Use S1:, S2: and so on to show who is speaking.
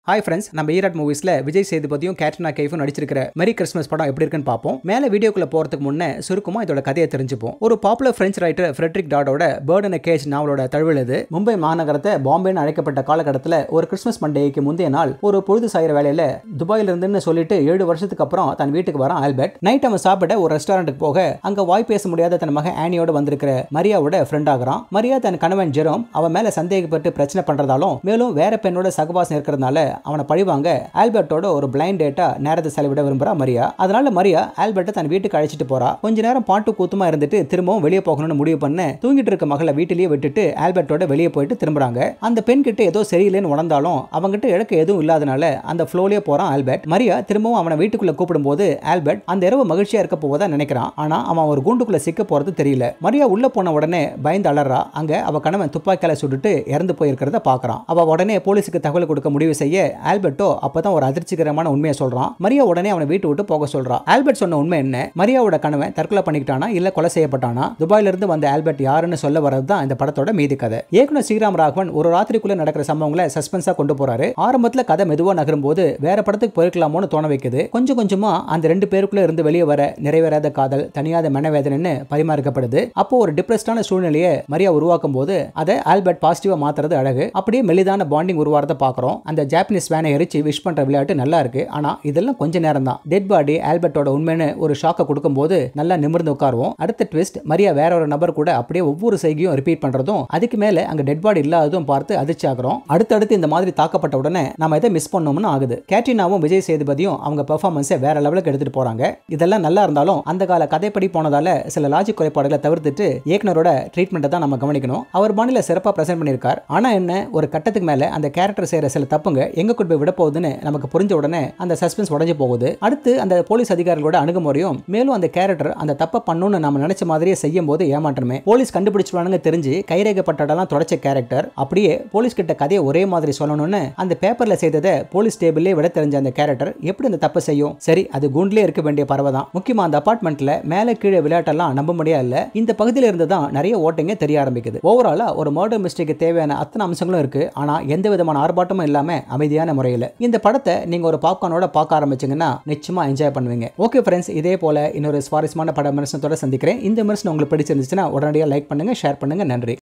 S1: Hi friends, நம்ம Erode மூவிஸ்ல Vijay சேதுபதியும் Katrina கைஃபும் நடிச்சிருக்கிற மெரி Christmas படம் எப்படி இருக்குன்னு பார்ப்போம். மேல வீடியோக்குள்ள போறதுக்கு முன்னே சுருக்கமா இதோட கதையை தெரிஞ்சுப்போம். ஒரு பாப்புலர் பிரெஞ்சு ரைட்டர் ஃப்ரெட்ரிக் டாடோட பேர்ட் அண்ட் கேஜ் நாவலோட தழுவல் இது. மும்பை மாநகரத்தை பாம்பேன்னு அழைக்கப்பட்ட காலகட்டத்தில் ஒரு கிறிஸ்மஸ் பண்டிகைக்கு முந்தைய நாள் ஒரு பொழுது சாயிற வேலையில துபாயில இருந்துன்னு சொல்லிட்டு 7 வருஷத்துக்கு அப்புறம் தன் வீட்டுக்கு வரான் ஆல்பர்ட். நைட் அவன் சாப்பிட ஒரு ரெஸ்டாரண்ட்டுக்கு போக அங்க வாய் பேச முடியாத தன் மகன் ஆனியோட வந்திருக்கிற மரியாவோட ஃப்ரெண்ட் ஆகிறான். மரியா தன் கணவன் ஜெரோம் அவன் மேல சந்தேகப்பட்டு பிரச்சனை பண்றதாலும் மேலும் வேற பெண்ணோட சகவாசம் இருக்கிறதுனால அவனை பழிவாங்க ஆல்பர்ட்டோட ஒரு பிளைண்ட் டேட்டா நேரத்தை செலவிட விரும்புறா மரியா. அதனால மரியா ஆல்பர்ட்டை தன் வீட்டுக்கு அழைச்சிட்டு போறா. கொஞ்ச நேரம் பாட்டு கூத்துமா இருந்துட்டு திரும்பவும் வெளியே போகணும்னு முடிவு பண்ண தூங்கிட்டு இருக்க மகளை வீட்டிலேயே விட்டுட்டு ஆல்பர்ட்டோட வெளியே போயிட்டு திரும்புறாங்க. அந்த பெண் கிட்ட ஏதோ சரியில்லைன்னு உணர்ந்தாலும் அவங்கிட்ட இழக்க எதுவும் இல்லாதனால அந்த ஃப்ளோலயே போறான் ஆல்பர்ட். மரியா திரும்பவும் அவனை வீட்டுக்குள்ள கூப்பிடும் போது ஆல்பர்ட் அந்த இரவு மகிழ்ச்சியா இருக்க போவதா நினைக்கிறான். ஆனா அவன் ஒரு கூண்டுக்குள்ள சிக்க போறது தெரியல. மரியா உள்ள போன உடனே பயந்து அலறா. அங்க அவ கணவன் துப்பாக்கியால சுட்டுட்டு இறந்து போயிருக்கிறத பாக்குறான். அவ உடனே போலீஸுக்கு தகவல் கொடுக்க முடிவு செய்ய ஆல்பர்ட்டோ அப்பதான் ஒரு அதிர்ச்சிகரமான உண்மையை சொல்றான். மரியா உடனே அவனை வீட்டு விட்டு போக சொல்றா. ஆல்பர்ட் சொன்ன உண்மை என்ன? மரியாவோட கணவன் தற்கொலை பண்ணிக்கிட்டானா இல்ல கொலை செய்யப்பட்டானா? துபாயில இருந்து வந்த ஆல்பர்ட் யாருன்னு சொல்ல வரதுதான் இந்த படத்தோட மீதி கதை. இயக்குனர் ஸ்ரீராம் ராகவன் ஒரு ராத்திரிக்குள்ள நடக்கிற சம்பவங்களை சஸ்பென்ஸா கொண்டு போறாரு. ஆரம்பத்துல கதை மெதுவா நகரும் போது வேற படத்துக்கு போயிருக்கலாமோன்னு தோண வைக்குது. கொஞ்சம் கொஞ்சமா அந்த ரெண்டு பேருக்குள்ள இருந்து வெளியே வர நிறைவேறாத காதல், தனியாத மனவேதனைன்னு பரிமாறிக்கப்படுது. அப்போ ஒரு டிப்ரெஸ்டான சூழ்நிலையை மரியா உருவாக்கும் போது அதை ஆல்பர்ட் பாசிட்டிவா மாத்துறது அழகு. அப்படியே மெலிதான பாண்டிங் உருவாறத பாக்குறோம். அந்த ஜாப்பனீஸ் வேனை எரிச்சு விஷ் பண்ற விளையாட்டு நல்லா இருக்கு. ஆனா இதெல்லாம் கொஞ்ச நேரம் தான். டெட் பாடி ஆல்பர்ட்டோட உண்மைன்னு ஒரு ஷாக்க கொடுக்கும்போது நல்லா நிமிர்ந்து உட்காருவோம். அடுத்த ட்விஸ்ட் மரியா வேற ஒரு நபர் கூட அப்படியே ஒவ்வொரு செய்கையும் ரிப்பீட் பண்றதும் அதுக்கு மேல அங்க டெட் பாடி இல்லாததும் பார்த்து அதிர்ச்சி ஆகிறோம். அடுத்தடுத்து இந்த மாதிரி தாக்கப்பட்ட உடனே நம்ம இதை மிஸ் பண்ணோம்னு ஆகுது. கேட்ரினாவும் விஜய் சேதுபதியும் அவங்க பெர்ஃபார்மன்ஸை வேற லெவலுக்கு எடுத்துட்டு போறாங்க. இதெல்லாம் நல்லா இருந்தாலும் அந்த கால கதைப்படி போனதால சில லாஜிக் குறைபாடுகளை தவிர்த்துட்டு இயக்குனரோட ட்ரீட்மெண்ட்டை தான் நம்ம கவனிக்கணும். அவர் பாணியில சிறப்பா பிரசன்ட் பண்ணியிருக்கார். ஆனா என்ன, ஒரு கட்டத்துக்கு மேல அந்த கேரக்டர் செய்யற சில தப்புங்க எங்க கொண்டு போய் விட போகுதுன்னு நமக்கு புரிஞ்ச உடனே அந்த சஸ்பென்ஸ் உடைஞ்சு போகுது. அடுத்து அந்த போலீஸ் அதிகாரிகளோட அணுகுமுறையும் மேலும் அந்த கேரக்டர் அந்த தப்பை பண்ணணும்னு நாம நினைச்ச மாதிரியே செய்யும் போது ஏமாற்றமே. போலீஸ் கண்டுபிடிச்சுவானுங்க தெரிஞ்சு கைரேகப்பட்டதெல்லாம் தொடச்ச கேரக்டர் அப்படியே போலீஸ் கிட்ட கதையை ஒரே மாதிரி சொல்லணும்னு அந்த பேப்பர்ல செய்ததை போலீஸ் டேபிள்லே விட தெரிஞ்ச அந்த கேரக்டர் எப்படி அந்த தப்பை செய்யும்? சரி, அது கூண்டிலே இருக்க வேண்டிய பறவை தான். முக்கியமா அந்த அபார்ட்மெண்ட்ல மேல கீழே விளையாட்டெல்லாம் நம்ப முடியா இல்ல. இந்த பகுதியில இருந்து தான் நிறைய ஓட்டிங்க தெரிய ஆரம்பிக்குது. ஓவராலா ஒரு மர்டர் மிஸ்டேக்கு தேவையான அத்தனை அம்சங்களும் இருக்கு. ஆனா எந்த விதமான ஆர்ப்பாட்டமும் இல்லாம அமைதியான முறையில் இந்த படத்தை நீங்க ஒரு பாப்கார்னோட பார்க்க ஆரம்பிச்சீங்கன்னா நிச்சயமா என்ஜாய் பண்ணுவீங்க. ஓகே ஃப்ரெண்ட்ஸ், இதே போல இன்னொரு சுவாரஸ்யமான பட விமர்சனத்தோட சந்திக்கிறேன். இந்த விமர்சனம் உங்களுக்கு பிடிச்சிருந்துச்சுன்னா உடனடியாக லைக் பண்ணுங்க, ஷேர் பண்ணுங்க. நன்றி.